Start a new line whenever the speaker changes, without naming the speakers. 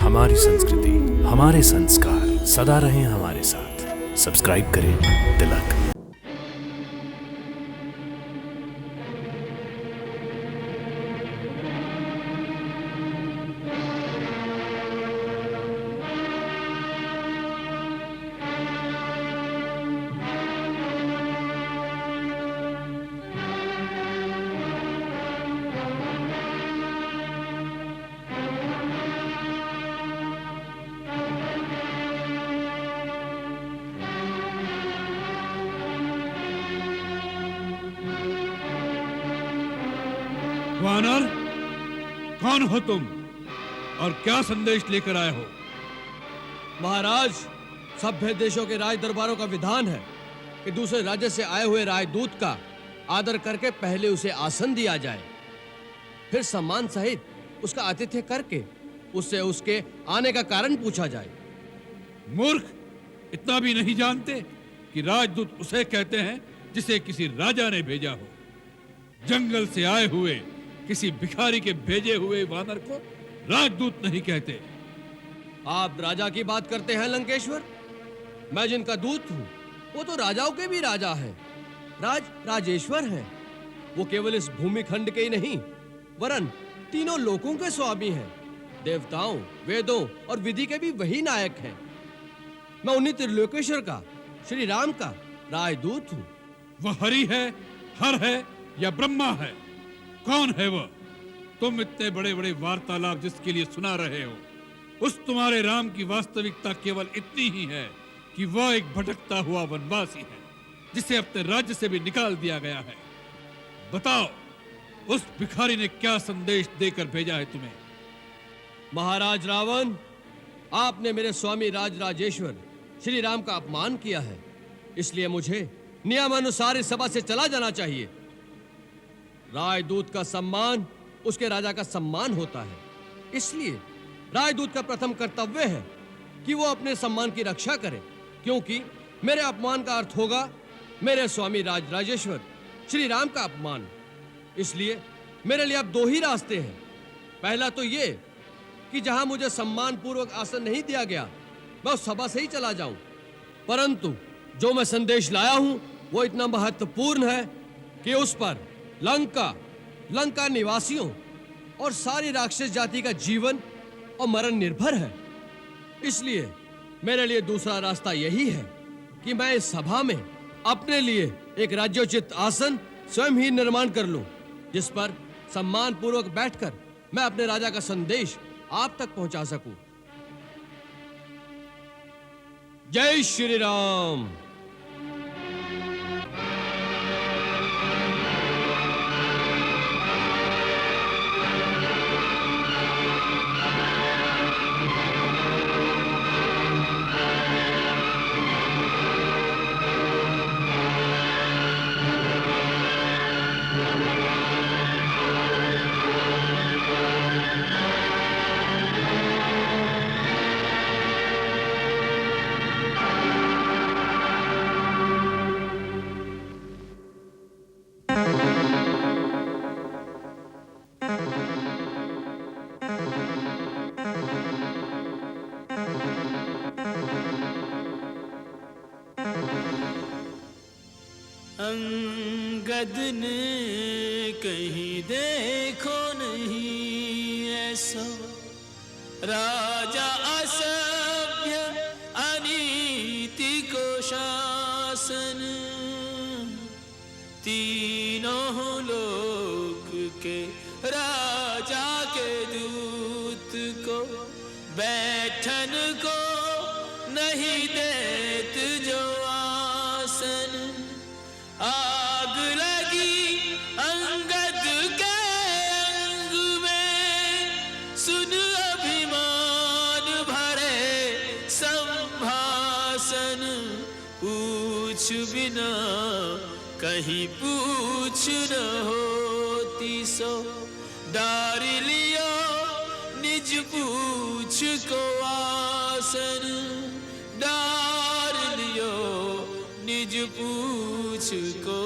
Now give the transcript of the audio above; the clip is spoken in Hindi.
हमारी संस्कृति, हमारे संस्कार सदा रहें हमारे साथ। सब्सक्राइब करें तिलक।
वानर, कौन हो तुम और क्या संदेश लेकर आए हो?
महाराज, सभ्य देशों के राज दरबारों का विधान है कि दूसरे राज्य से आए हुए राजदूत का आदर करके पहले उसे आसन दिया जाए, फिर सम्मान सहित उसका आतिथ्य करके उससे उसके आने का कारण पूछा जाए।
मूर्ख, इतना भी नहीं जानते कि राजदूत उसे कहते हैं जिसे किसी राजा ने भेजा हो। जंगल से आए हुए किसी भिखारी के भेजे हुए वानर को राजदूत नहीं कहते।
आप राजा की बात करते हैं लंकेश्वर? मैं जिनका दूत हूं वो तो राजाओं के भी राजा हैं, राजेश्वर हैं। वो केवल इस भूमिखंड के ही नहीं वरन तीनों लोकों के स्वामी हैं। देवताओं, वेदों और विधि के भी वही नायक हैं। मैं उन्हीं त्रिलोकेश्वर का, श्री राम का राजदूत हूं।
वह हरि है, हर है या ब्रह्मा है? कौन है वह? तुम इतने बड़े बड़े वार्तालाप जिसके लिए सुना रहे हो, उस तुम्हारे राम की वास्तविकता केवल इतनी ही है कि वह एक भटकता हुआ वनवासी है जिसे अपने राज्य से भी निकाल दिया गया है। बताओ, उस भिखारी ने क्या संदेश देकर भेजा है तुम्हें?
महाराज रावण, आपने मेरे स्वामी राजेश्वर श्री राम का अपमान किया है, इसलिए मुझे नियमानुसार इस सभा से चला जाना चाहिए। राजदूत का सम्मान उसके राजा का सम्मान होता है, इसलिए राजदूत का प्रथम कर्तव्य है कि वो अपने सम्मान की रक्षा करे, क्योंकि मेरे अपमान का अर्थ होगा मेरे स्वामी राजेश्वर श्री राम का अपमान। इसलिए मेरे लिए अब दो ही रास्ते हैं। पहला तो ये कि जहां मुझे सम्मान पूर्वक आसन नहीं दिया गया मैं उस सभा से ही चला जाऊं, परंतु जो मैं संदेश लाया हूं वो इतना महत्वपूर्ण है कि उस पर लंका निवासियों और सारी राक्षस जाति का जीवन और मरण निर्भर है। इसलिए मेरे लिए दूसरा रास्ता यही है कि मैं इस सभा में अपने लिए एक राज्योचित आसन स्वयं ही निर्माण कर लूं, जिस पर सम्मान पूर्वक बैठकर मैं अपने राजा का संदेश आप तक पहुंचा सकूं। जय श्री राम।
अंगद ने कहीं देखो नहीं ऐसा राजा असभ्य अनीति को शासन, तीनों लोक के राजा के दूत को बैठन को नहीं देत जो आसन। आग लगी अंगद के अंग में, सुन अभिमान भरे संभाषण। पूछ बिना कहीं पूछ न होती सो, डार लियो निज पूछ को आसन। डार लियो निज पूछ को